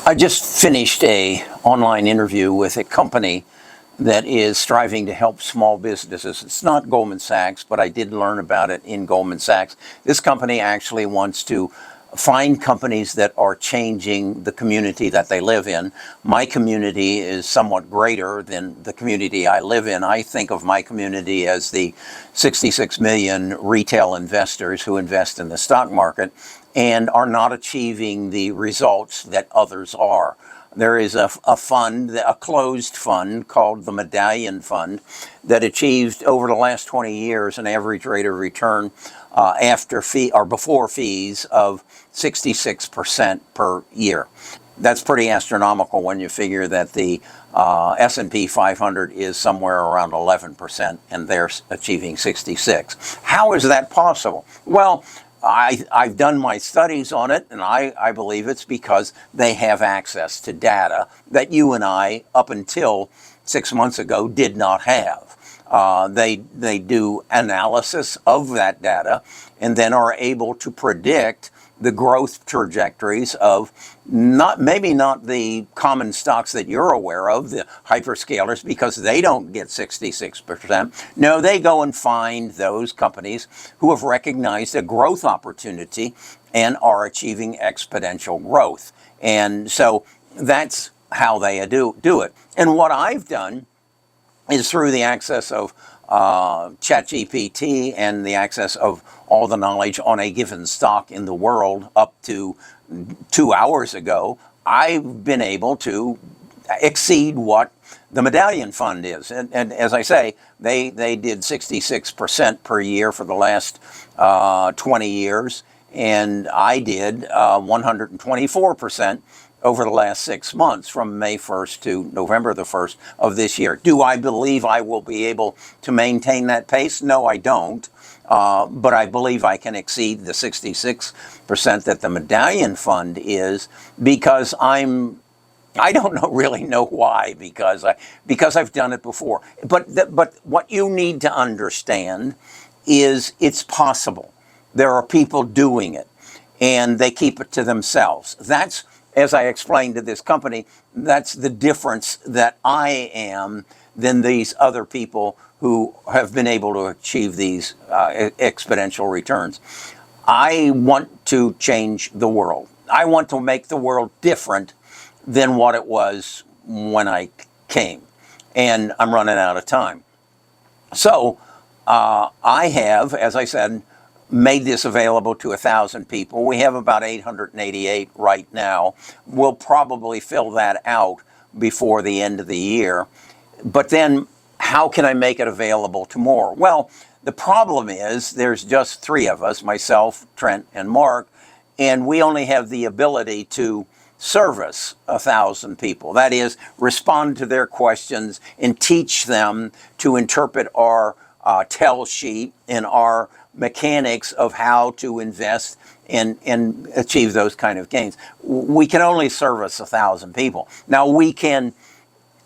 I just finished a online interview with a company that is striving to help small businesses. It's not Goldman Sachs, but I did learn about it in Goldman Sachs. This company actually wants to find companies that are changing the community that they live in. My community is somewhat greater than the community I live in. I think of my community as the 66 million retail investors who invest in the stock market and are not achieving the results that others are. There is a fund, a closed fund called the Medallion Fund that achieved over the last 20 years an average rate of return after fee or before fees of 66% per year. That's pretty astronomical when you figure that the S&P 500 is somewhere around 11% and they're achieving 66. How is that possible? Well, I've done my studies on it, and I believe it's because they have access to data that you and I, up until 6 months ago, did not have. They do analysis of that data and then are able to predict the growth trajectories of maybe not the common stocks that you're aware of, the hyperscalers, because they don't get 66%. No, they go and find those companies who have recognized a growth opportunity and are achieving exponential growth. And so that's how they do it. And what I've done is through the access of ChatGPT and the access of all the knowledge on a given stock in the world up to 2 hours ago, I've been able to exceed what the Medallion Fund is. And as I say, they did 66% per year for the last 20 years, and I did 124% over the last 6 months, from May 1st to November the 1st of this year. Do I believe I will be able to maintain that pace? No, I don't. But I believe I can exceed the 66% that the Medallion Fund is, because I don't really know why, because I've done it before. But what you need to understand is it's possible. There are people doing it, and they keep it to themselves. That's, as I explained to this company, that's the difference that I am than these other people who have been able to achieve these exponential returns. I want to change the world. I want to make the world different than what it was when I came. And I'm running out of time. So I have, as I said, made this available to 1,000 people. We have about 888 right now. We'll probably fill that out before the end of the year. But then how can I make it available to more? Well, the problem is there's just 3 of us, myself, Trent, and Mark, and we only have the ability to service 1,000 people. That is, respond to their questions and teach them to interpret our tell sheet and our mechanics of how to invest and achieve those kind of gains. We can only service 1,000 people. Now, we can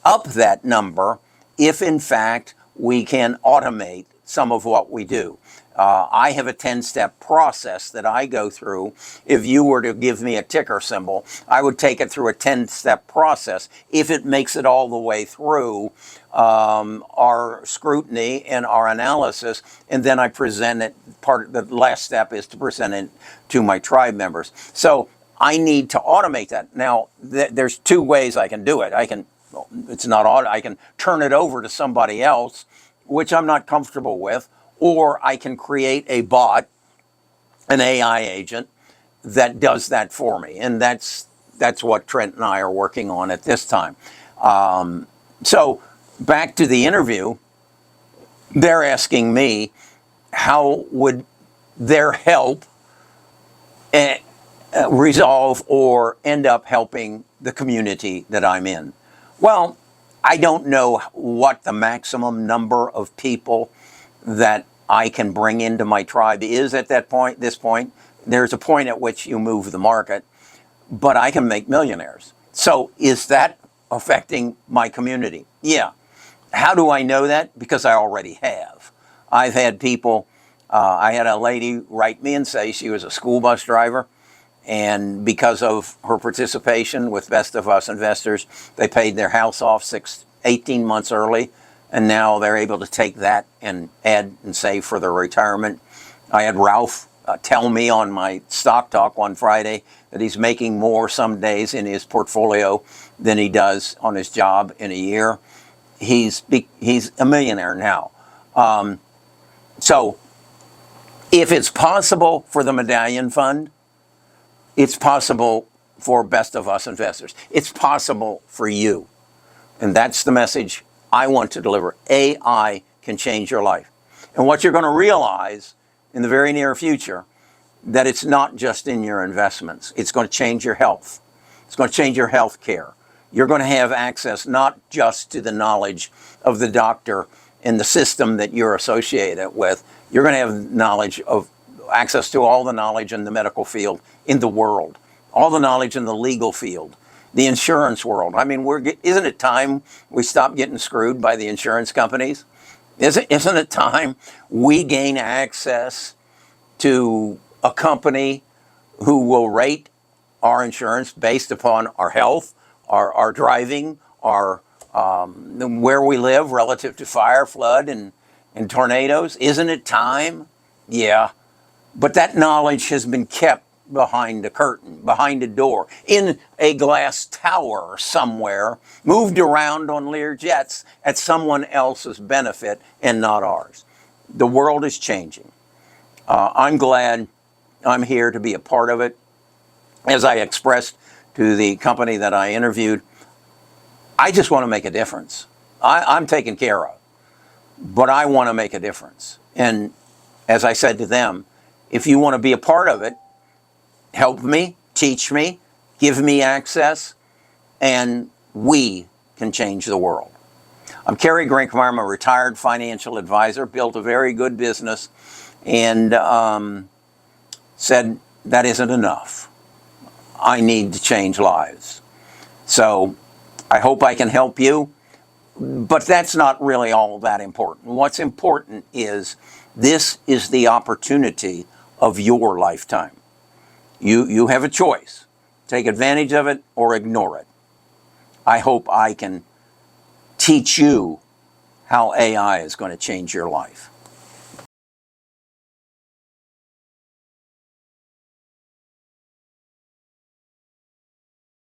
up that number if, in fact, we can automate some of what we do. I have a 10-step process that I go through. If you were to give me a ticker symbol, I would take it through a 10-step process. If it makes it all the way through our scrutiny and our analysis, and then I present it, the last step is to present it to my tribe members. So I need to automate that. Now, there's 2 ways I can do it. I can turn it over to somebody else, which I'm not comfortable with, or I can create a bot, an AI agent, that does that for me. And that's what Trent and I are working on at this time. So back to the interview, they're asking me, how would their help resolve or end up helping the community that I'm in? Well, I don't know what the maximum number of people that I can bring into my tribe is at this point. There's a point at which you move the market, but I can make millionaires. So is that affecting my community? Yeah. How do I know that? Because I already have. I've had people, I had a lady write me and say she was a school bus driver, And because of her participation with Best of Us investors, they paid their house off 18 months early. And now they're able to take that and add and save for their retirement. I had Ralph tell me on my Stock Talk on Friday that he's making more some days in his portfolio than he does on his job in a year. He's a millionaire now. So if it's possible for the Medallion Fund, it's possible for Best of Us investors. It's possible for you. And that's the message I want to deliver. AI can change your life. And what you're going to realize in the very near future, that it's not just in your investments. It's going to change your health. It's going to change your health care. You're going to have access not just to the knowledge of the doctor and the system that you're associated with. You're going to have access to all the knowledge in the medical field in the world, all the knowledge in the legal field, the insurance world. I mean, isn't it time we stop getting screwed by the insurance companies? Isn't it time we gain access to a company who will rate our insurance based upon our health, our driving, our where we live relative to fire, flood, and tornadoes? Isn't it time? Yeah. But that knowledge has been kept behind a curtain, behind a door, in a glass tower somewhere, moved around on Lear jets at someone else's benefit and not ours. The world is changing. I'm glad I'm here to be a part of it. As I expressed to the company that I interviewed, I just want to make a difference. I'm taken care of, but I want to make a difference. And as I said to them, if you want to be a part of it, help me, teach me, give me access, and we can change the world. I'm Kerry Grinkmeyer. I'm a retired financial advisor, built a very good business, and said that isn't enough. I need to change lives. So I hope I can help you, but that's not really all that important. What's important is this is the opportunity of your lifetime. You have a choice. Take advantage of it or ignore it. I hope I can teach you how AI is going to change your life.